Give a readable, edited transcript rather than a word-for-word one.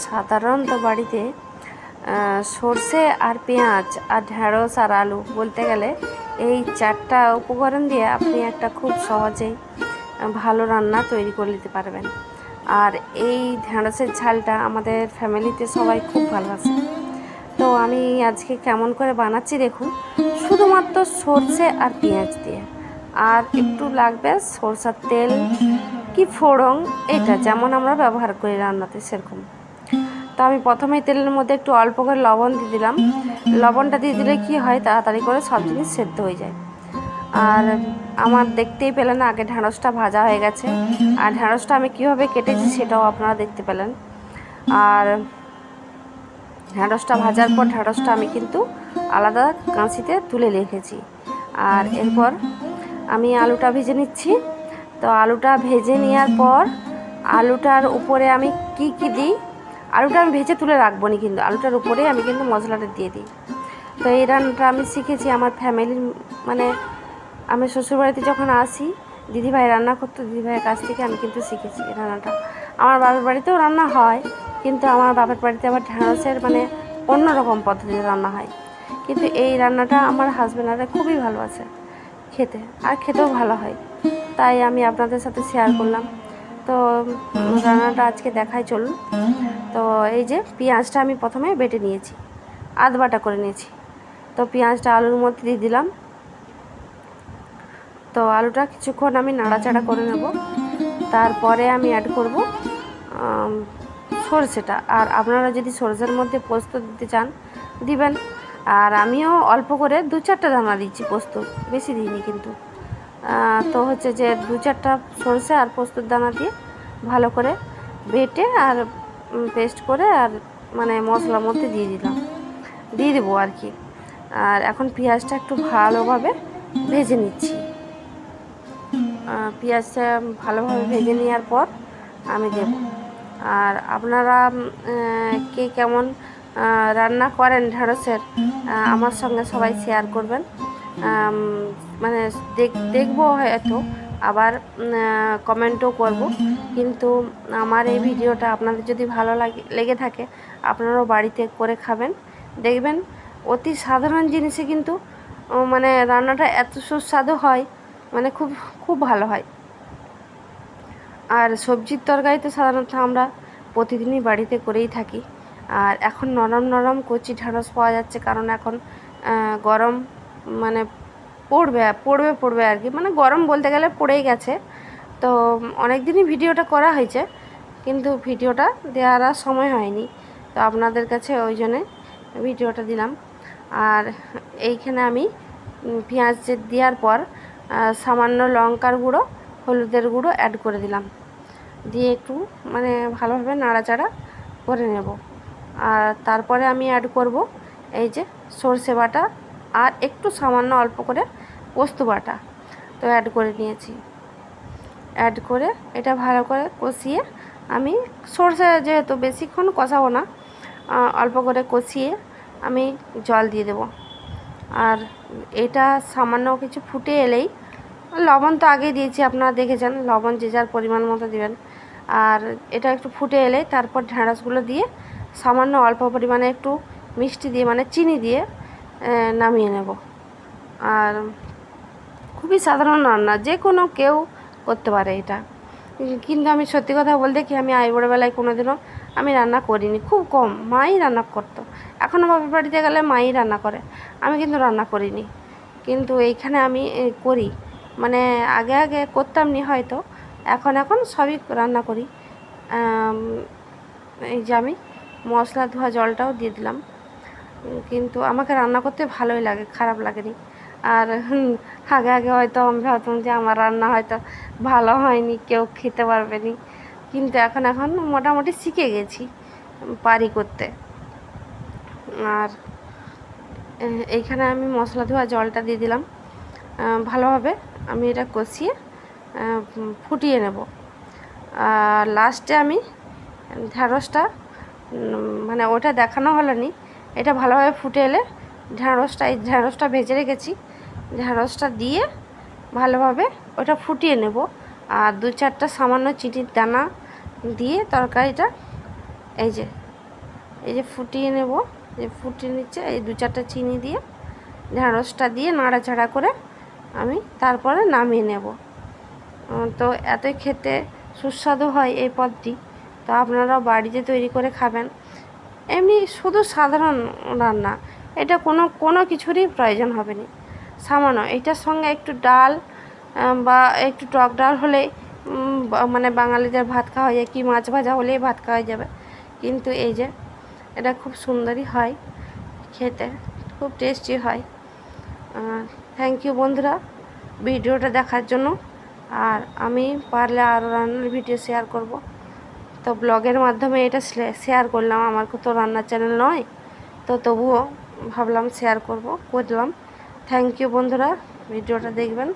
সাধারণত বাড়িতে সর্ষে আর পেঁয়াজ আর ঢেঁড়স আর আলু বলতে গেলে এই চারটা উপকরণ দিয়ে আপনি একটা খুব সহজেই ভালো রান্না তৈরি করে নিতে পারবেন। আর এই ঢেঁড়সের ঝালটা আমাদের ফ্যামিলিতে সবাই খুব ভালোবাসে। তো আমি আজকে কেমন করে বানাচ্ছি দেখুন, শুধুমাত্র সর্ষে আর পেঁয়াজ দিয়ে, আর একটু লাগবে সরষের তেল কি ফোড়ন, এটা যেমন আমরা ব্যবহার করি রান্নাতে সেরকম। তো আমি প্রথমেই তেলের মধ্যে একটু অল্প করে লবণ দিয়ে দিলাম। লবণটা দিয়ে দিলে কি হয়, তাড়াতাড়ি করে সব জিনিস সেদ্ধ হয়ে যায়। আর আমার দেখতেই পেলেন আগে ঢেঁড়সটা ভাজা হয়ে গেছে, আর ঢেঁড়সটা আমি কীভাবে কেটেছি সেটাও আপনারা দেখতে পেলেন। আর ঢেঁড়সটা ভাজার পর ঢেঁড়সটা আমি কিন্তু আলাদা কাঁচিতে তুলে রেখেছি। আর এরপর আমি আলুটা ভেজে নিচ্ছি। তো আলুটা ভেজে নেওয়ার পর আলুটার উপরে আমি কি দিই, আলুটা আমি ভেজে তুলে রাখবো না, কিন্তু আলুটার উপরে আমি কিন্তু মশলাটা দিয়ে দিই। তো এই রান্নাটা আমি শিখেছি আমার ফ্যামিলির, মানে আমি শ্বশুরবাড়িতে যখন আসি দিদিভাই রান্না করতো, দিদিভাইয়ের কাছ থেকে আমি কিন্তু শিখেছি এই রান্নাটা। আমার বাবার বাড়িতেও রান্না হয়, কিন্তু আমার বাবার বাড়িতে আবার ঢেঁড়সের মানে অন্যরকম পদ্ধতিতে রান্না হয়। কিন্তু এই রান্নাটা আমার হাজব্যান্ডরা খুবই ভালোবাসে খেতে, আর খেতেও ভালো হয়, তাই আমি আপনাদের সাথে শেয়ার করলাম। তো রান্নাটা আজকে দেখাই চলুন। তো এই যে পেঁয়াজটা আমি প্রথমে বেটে নিয়েছি, আধ বাটা করে নিয়েছি। তো পেঁয়াজটা আলুর মধ্যে দিয়ে দিলাম। তো আলুটা কিছুক্ষণ আমি নাড়াচাড়া করে নেব। তারপরে আমি অ্যাড করব সরষেটা। আর আপনারা যদি সরষের মধ্যে পোস্ত দিতে চান দিবেন। আর আমিও অল্প করে 2-4টা দানা দিচ্ছি পোস্ত, বেশি দিইনি কিন্তু। তো হচ্ছে যে 2-4টা সরষে আর পোস্তর দানা দিয়ে ভালো করে বেটে আর পেস্ট করে আর মানে মশলার মধ্যে দিয়ে দেবো আর কি। আর এখন পেঁয়াজটা একটু ভালোভাবে ভেজে নিচ্ছি। পেঁয়াজটা ভালোভাবে ভেজে নেওয়ার পর আমি দেব। আর আপনারা কে কেমন রান্না করেন ঢেঁড়সের, আমার সঙ্গে সবাই শেয়ার করবেন। মানে দেখবো হয়তো, আবার কমেন্টও করব। কিন্তু আমার এই ভিডিওটা আপনাদের যদি ভালো লেগে থাকে, আপনারাও বাড়িতে করে খাবেন, দেখবেন অতি সাধারণ জিনিসে কিন্তু মানে রান্নাটা এত সুস্বাদু হয়, মানে খুব খুব ভালো হয়। আর সবজির তরকারি তো সাধারণত আমরা প্রতিদিনই বাড়িতে করেই থাকি। আর এখন নরম নরম কচি ঢেঁড়স পাওয়া যাচ্ছে, কারণ এখন গরম মানে পড়বে আর কি, মানে গরম বলতে গেলে পড়েই গেছে। তো অনেক দিনই ভিডিওটা করা হয়েছে, কিন্তু ভিডিওটা দেওয়ার আর সময় হয়নি। তো আপনাদের কাছে ওই জন্যে ভিডিওটা দিলাম। আর এইখানে আমি পেঁয়াজ দেওয়ার পর সামান্য লঙ্কার গুঁড়ো, হলুদের গুঁড়ো অ্যাড করে দিলাম, দিয়ে একটু মানে ভালোভাবে নাড়াচাড়া করে নেব। আর তারপরে আমি অ্যাড করব এই যে সরষে বাটা আর একটু সামান্য অল্প করে পোস্ত বাটা। তো অ্যাড করে নিয়েছি। অ্যাড করে এটা ভালো করে কষিয়ে আমি, সরষে যেহেতু বেশিক্ষণ কষাবো না, অল্প করে কষিয়ে আমি জল দিয়ে দেব। আর এটা সামান্য কিছু ফুটে এলেই, লবণ তো আগেই দিয়েছি আপনারা দেখেছেন, লবণ যে যার পরিমাণ মতো দেবেন। আর এটা একটু ফুটে এলেই তারপর ঢেঁড়সগুলো দিয়ে সামান্য অল্প পরিমাণে একটু মিষ্টি দিয়ে মানে চিনি দিয়ে নামিয়ে নেব। আর খুবই সাধারণ রান্না, যে কোনো কেউ করতে পারে এটা। কিন্তু আমি সত্যি কথা বলতে কি, আমি বড়োবেলায় কোনো দিনও আমি রান্না করিনি, খুব কম, মাই রান্না করতো। এখনও বাপের বাড়িতে গেলে মাই রান্না করে, আমি কিন্তু রান্না করিনি। কিন্তু এইখানে আমি করি, মানে আগে করতাম নি হয়তো, এখন সবই রান্না করি। এই যে আমি মশলা ধোয়া জলটাও দিয়ে দিলাম। কিন্তু আমাকে রান্না করতে ভালোই লাগে, খারাপ লাগেনি। আর আগে হয়তো আমি ভাবতাম যে আমার রান্না হয়তো ভালো হয়নি, কেউ খেতে পারবে না, কিন্তু এখন মোটামুটি শিখে গেছি, পারি করতে। আর এইখানে আমি মশলা ধোয়া জলটা দিয়ে দিলাম। ভালোভাবে আমি এটা কষিয়ে ফুটিয়ে নেব। আর লাস্টে আমি ঢেঁড়সটা, মানে ওটা দেখানো হলো নি, এটা ভালোভাবে ফুটে এলে ঢেঁড়সটা ভেজে রেখেছি, ঢেঁড়সটা দিয়ে ভালোভাবে ওটা ফুটিয়ে নেব। আর 2-4টা সামান্য চিনির দানা দিয়ে তরকারিটা এই যে ফুটিয়ে নেব, ফুটিয়ে নিচ্ছে এই 2-4টা চিনি দিয়ে ঢ্যাঁড়সটা দিয়ে নাড়াচাড়া করে আমি তারপরে নামিয়ে নেব। তো এতই খেতে সুস্বাদু হয় এই পদটি, তো আপনারাও বাড়িতে তৈরি করে খাবেন। এমনি শুধু সাধারণ রান্না, এটা কোনো কিছুরই প্রয়োজন হবে না, সামান্য এটার সঙ্গে একটু ডাল বা একটু টক ডাল হলেই মানে বাঙালিদের ভাত খাওয়া যায়, কি মাছ ভাজা হলেই ভাত খাওয়া যাবে। কিন্তু এই যে এটা খুব সুন্দরই হয় খেতে, খুব টেস্টি হয়। থ্যাংক ইউ বন্ধুরা ভিডিওটা দেখার জন্য। আর আমি পারলে আরও রান্নার ভিডিও শেয়ার করব, তো ব্লগের মাধ্যমে এটা শেয়ার করলাম। আমার তো রান্নার চ্যানেল নয়, তো তবুও ভাবলাম শেয়ার করলাম। থ্যাংক ইউ বন্ধুরা, ভিডিওটা দেখবেন।